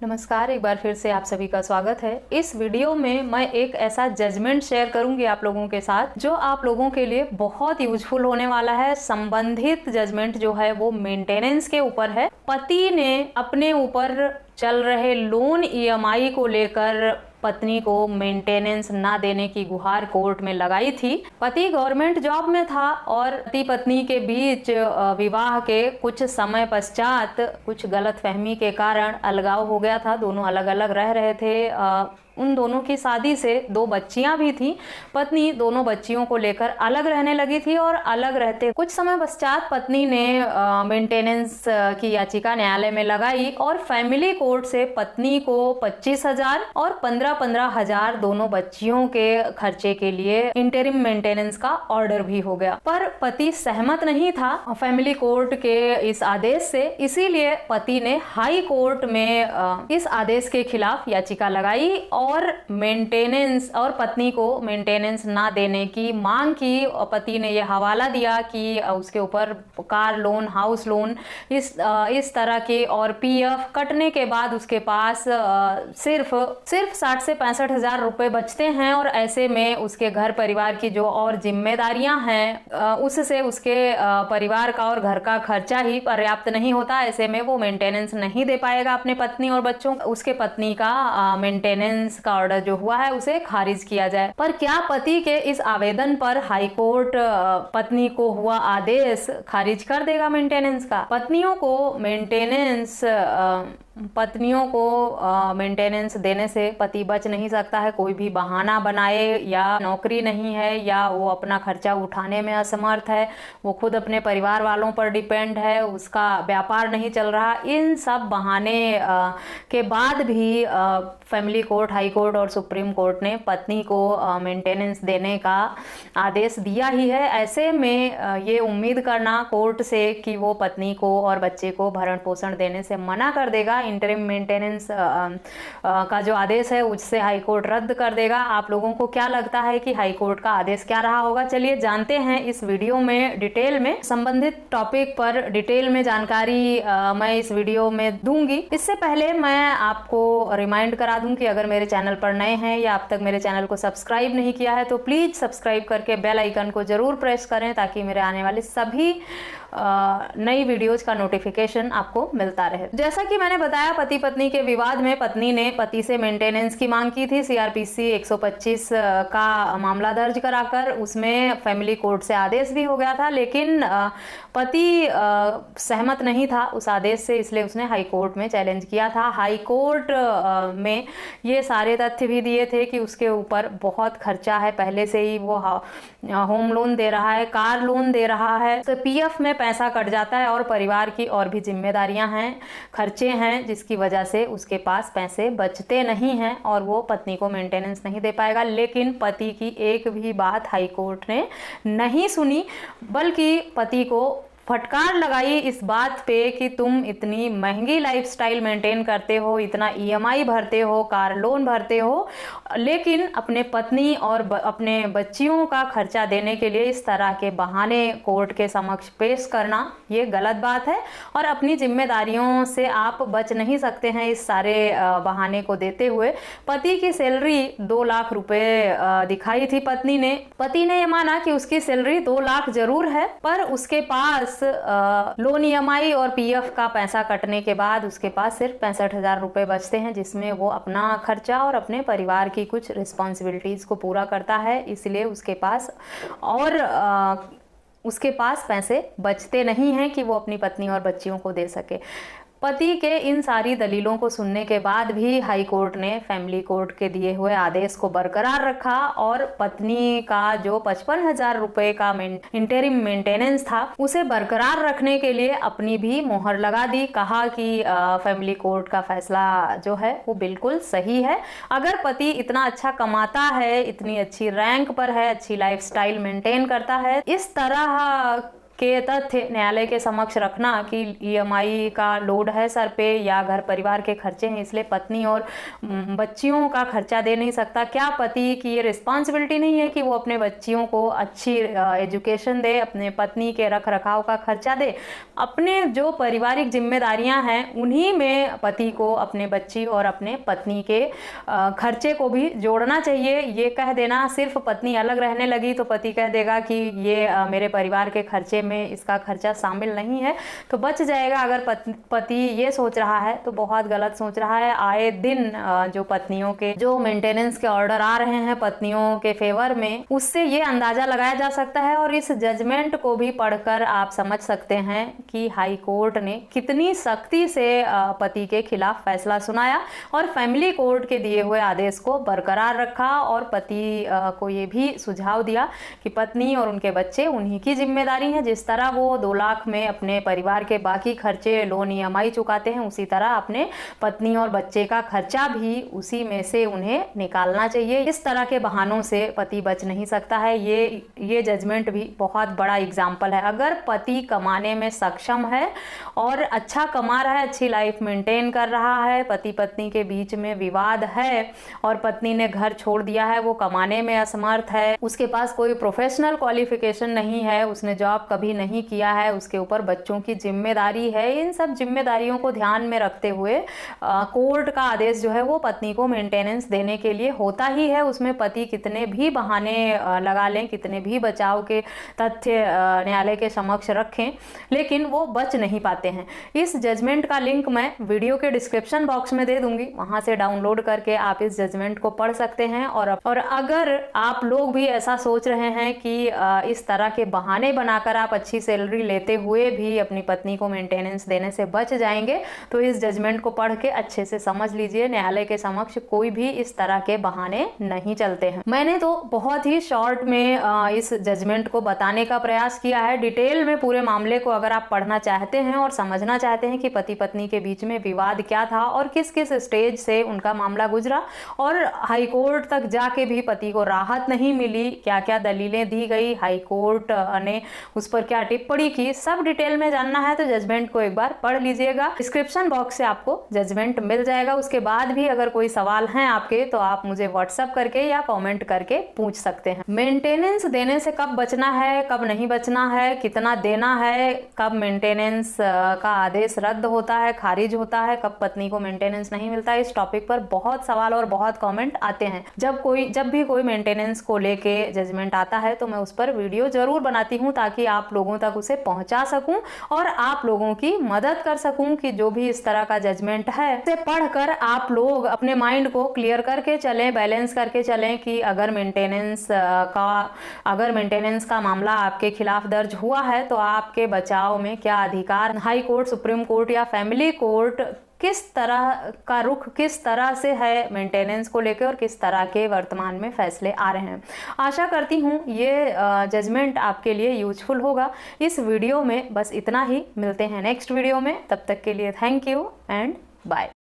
नमस्कार, एक बार फिर से आप सभी का स्वागत है। इस वीडियो में मैं एक ऐसा जजमेंट शेयर करूंगी आप लोगों के साथ जो आप लोगों के लिए बहुत यूजफुल होने वाला है। संबंधित जजमेंट जो है वो मेंटेनेंस के ऊपर है। पति ने अपने ऊपर चल रहे लोन ईएमआई को लेकर पत्नी को मेंटेनेंस ना देने की गुहार कोर्ट में लगाई थी। पति गवर्नमेंट जॉब में था और पति पत्नी के बीच विवाह के कुछ समय पश्चात कुछ गलतफहमी के कारण अलगाव हो गया था। दोनों अलग अलग रह रहे थे। उन दोनों की शादी से 2 बच्चियां भी थी। पत्नी दोनों बच्चियों को लेकर अलग रहने लगी थी और अलग रहते कुछ समय पश्चात पत्नी ने मेंटेनेंस की याचिका न्यायालय में लगाई और फैमिली कोर्ट से पत्नी को 25,000 और 15,000 दोनों बच्चियों के खर्चे के लिए इंटरिम मेंटेनेंस का ऑर्डर भी हो गया। पर पति सहमत नहीं था फैमिली कोर्ट के इस आदेश से, इसीलिए पति ने हाई कोर्ट में इस आदेश के खिलाफ याचिका लगाई और मेंटेनेंस और पत्नी को मेंटेनेंस ना देने की मांग की। पति ने यह हवाला दिया कि उसके ऊपर कार लोन, हाउस लोन, इस तरह के और पीएफ कटने के बाद उसके पास सिर्फ 60 से 65,000 रुपए बचते हैं और ऐसे में उसके घर परिवार की जो और जिम्मेदारियां हैं उससे उसके परिवार का और घर का खर्चा ही पर्याप्त नहीं होता। ऐसे में वो मेंटेनेंस नहीं दे पाएगा अपने पत्नी और बच्चों। उसके पत्नी का मेंटेनेंस का ऑर्डर जो हुआ है उसे खारिज किया जाए। पर क्या पति के इस आवेदन पर हाई कोर्ट पत्नी को हुआ आदेश खारिज कर देगा मेंटेनेंस का? पत्नियों को मेंटेनेंस देने से पति बच नहीं सकता है। कोई भी बहाना बनाए या नौकरी नहीं है या वो अपना खर्चा उठाने में असमर्थ है, वो खुद अपने परिवार वालों पर डिपेंड है, उसका व्यापार नहीं चल रहा, इन सब बहाने के बाद भी फैमिली कोर्ट, हाई कोर्ट और सुप्रीम कोर्ट ने पत्नी को मेंटेनेंस देने का आदेश दिया ही है। ऐसे में ये उम्मीद करना कोर्ट से कि वो पत्नी को और बच्चे को भरण पोषण देने से मना कर देगा, इंटरिम मेंटेनेंस का जो आदेश है उससे हाई कोर्ट रद्द कर देगा। आप लोगों को क्या लगता है कि हाई कोर्ट का आदेश क्या रहा होगा? चलिए जानते हैं इस वीडियो में डिटेल में। संबंधित टॉपिक पर डिटेल में जानकारी मैं इस वीडियो में दूंगी। इससे पहले मैं आपको रिमाइंड करा दूं कि अगर मेरे चैनल पर नए हैं या अब तक मेरे चैनल को सब्सक्राइब नहीं किया है तो प्लीज सब्सक्राइब करके बेल आइकन को जरूर प्रेस करें ताकि मेरे आने वाले सभी नई वीडियोज का नोटिफिकेशन आपको मिलता रहे। जैसा कि मैंने बताया, पति पत्नी के विवाद में पत्नी ने पति से मेंटेनेंस की मांग की थी। सीआरपीसी 125 का मामला दर्ज कराकर उसमें फैमिली कोर्ट से आदेश भी हो गया था, लेकिन पति सहमत नहीं था उस आदेश से, इसलिए उसने हाई कोर्ट में चैलेंज किया था। हाई कोर्ट में ये सारे तथ्य भी दिए थे कि उसके ऊपर बहुत खर्चा है, पहले से ही वो होम लोन दे रहा है, कार लोन दे रहा है, तो पीएफ में पैसा कट जाता है और परिवार की और भी जिम्मेदारियां हैं, खर्चे हैं, जिसकी वजह से उसके पास पैसे बचते नहीं हैं और वो पत्नी को मेंटेनेंस नहीं दे पाएगा। लेकिन पति की एक भी बात हाई कोर्ट ने नहीं सुनी, बल्कि पति को फटकार लगाई इस बात पे कि तुम इतनी महंगी लाइफस्टाइल मेंटेन करते हो, इतना ईएमआई भरते हो, कार लोन भरते हो, लेकिन अपने पत्नी और अपने बच्चियों का खर्चा देने के लिए इस तरह के बहाने कोर्ट के समक्ष पेश करना ये गलत बात है और अपनी जिम्मेदारियों से आप बच नहीं सकते हैं इस सारे बहाने को देते हुए। पति की सैलरी 2 लाख रुपए दिखाई थी पत्नी ने। पति ने यह माना कि उसकी सैलरी 2 लाख जरूर है, पर उसके पास लोन ईएमआई और पीएफ का पैसा कटने के बाद उसके पास सिर्फ 65,000 रुपए बचते हैं, जिसमें वो अपना खर्चा और अपने परिवार की कुछ रिस्पॉन्सिबिलिटीज को पूरा करता है। इसलिए उसके पास पैसे बचते नहीं हैं कि वो अपनी पत्नी और बच्चियों को दे सके। पति के इन सारी दलीलों को सुनने के बाद भी हाई कोर्ट ने फैमिली कोर्ट के दिए हुए आदेश को बरकरार रखा और पत्नी का जो 55,000 रुपए का इंटरिम मेंटेनेंस था उसे बरकरार रखने के लिए अपनी भी मोहर लगा दी। कहा कि फैमिली कोर्ट का फैसला जो है वो बिल्कुल सही है। अगर पति इतना अच्छा कमाता है, इतनी अच्छी रैंक पर है, अच्छी लाइफस्टाइल मेंटेन करता है, इस तरह के तथ्य न्यायालय के समक्ष रखना कि ईएमआई का लोड है सर पे या घर परिवार के खर्चे हैं, इसलिए पत्नी और बच्चियों का खर्चा दे नहीं सकता। क्या पति की ये रिस्पॉन्सिबिलिटी नहीं है कि वो अपने बच्चियों को अच्छी एजुकेशन दे, अपने पत्नी के रख रखाव का खर्चा दे? अपने जो पारिवारिक जिम्मेदारियां हैं उन्हीं में पति को अपने बच्ची और अपने पत्नी के खर्चे को भी जोड़ना चाहिए। ये कह देना सिर्फ पत्नी अलग रहने लगी तो पति कह देगा कि ये मेरे परिवार के खर्चे में इसका खर्चा शामिल नहीं है तो बच जाएगा। अगर पति ये सोच रहा है तो बहुत गलत सोच रहा है। आए दिन जो पत्नियों के जो मेंटेनेंस के ऑर्डर आ रहे हैं पत्नियों के फेवर में, उससे ये अंदाजा लगाया जा सकता है और इस जजमेंट को भी पढ़कर आप समझ सकते हैं कि हाई कोर्ट ने कितनी सख्ती से पति के खिलाफ फैसला सुनाया और फैमिली कोर्ट के दिए हुए आदेश को बरकरार रखा और पति को ये भी सुझाव दिया कि पत्नी और उनके बच्चे उन्हीं की जिम्मेदारी है। जिस तरह वो 2 लाख में अपने परिवार के बाकी खर्चे लोन ईएमआई चुकाते हैं, उसी तरह अपने पत्नी और बच्चे का खर्चा भी उसी में से उन्हें निकालना चाहिए। इस तरह के बहानों से पति बच नहीं सकता है। ये जजमेंट भी बहुत बड़ा एग्जाम्पल है। अगर पति कमाने में सक्षम है और अच्छा कमा रहा है, अच्छी लाइफ मेंटेन कर रहा है, पति पत्नी के बीच में विवाद है और पत्नी ने घर छोड़ दिया है, वो कमाने में असमर्थ है, उसके पास कोई प्रोफेशनल क्वालिफिकेशन नहीं है, उसने जॉब कभी नहीं किया है, उसके ऊपर बच्चों की जिम्मेदारी है, इन सब जिम्मेदारियों को ध्यान में रखते हुए कोर्ट का आदेश जो है वो पत्नी को मेंटेनेंस देने के लिए होता ही है। उसमें पति कितने भी बहाने लगा लें, कितने भी बचाव के तथ्य न्यायालय के समक्ष रखें, लेकिन वो बच नहीं पाते हैं। इस जजमेंट का लिंक मैं वीडियो के डिस्क्रिप्शन बॉक्स में दे दूंगी, वहां से डाउनलोड करके आप इस जजमेंट को पढ़ सकते हैं। और अगर आप लोग भी ऐसा सोच रहे हैं कि इस तरह के बहाने बनाकर आप अच्छी सैलरी लेते हुए भी अपनी पत्नी को मेंटेनेंस देने से बच जाएंगे, तो इस जजमेंट को पढ़ के अच्छे से समझ लीजिए, न्यायालय के समक्ष कोई भी इस तरह के बहाने नहीं चलते हैं। मैंने तो बहुत ही शॉर्ट में इस जजमेंट को बताने का प्रयास किया है। डिटेल में पूरे मामले को अगर आप पढ़ना चाहते हैं और समझना चाहते हैं कि पति पत्नी के बीच में विवाद क्या था और किस किस स्टेज से उनका मामला गुजरा और हाई कोर्ट तक जाके भी पति को राहत नहीं मिली, क्या क्या दलीलें दी गई, हाई कोर्ट ने उस पर क्या टिप्पणी की, सब डिटेल में जानना है तो जजमेंट को एक बार पढ़ लीजिएगा। डिस्क्रिप्शन बॉक्स से आपको जजमेंट मिल जाएगा। उसके बाद भी अगर कोई सवाल हैं आपके तो आप मुझे व्हाट्सएप करके या कमेंट करके पूछ सकते हैं। मेंटेनेंस देने से कब बचना है, कब नहीं बचना है, कितना देना है, कब मेंटेनेंस का आदेश रद्द होता है, खारिज होता है, कब पत्नी को मेंटेनेंस नहीं मिलता है, इस टॉपिक पर बहुत सवाल और बहुत कमेंट आते हैं। जब भी कोई मेंटेनेंस को लेके जजमेंट आता है तो मैं उस पर वीडियो जरूर बनाती हूँ ताकि आप लोगों तक उसे पहुंचा सकूं और आप लोगों की मदद कर सकूं कि जो भी इस तरह का जजमेंट है उसे पढ़कर आप लोग अपने माइंड को क्लियर करके चलें, बैलेंस करके चलें कि अगर मेंटेनेंस का मामला आपके खिलाफ दर्ज हुआ है तो आपके बचाव में क्या अधिकार, हाई कोर्ट, सुप्रीम कोर्ट या फैमिली कोर्ट किस तरह का रुख किस तरह से है मेंटेनेंस को लेकर और किस तरह के वर्तमान में फैसले आ रहे हैं। आशा करती हूँ ये जजमेंट आपके लिए यूजफुल होगा। इस वीडियो में बस इतना ही, मिलते हैं नेक्स्ट वीडियो में, तब तक के लिए थैंक यू एंड बाय।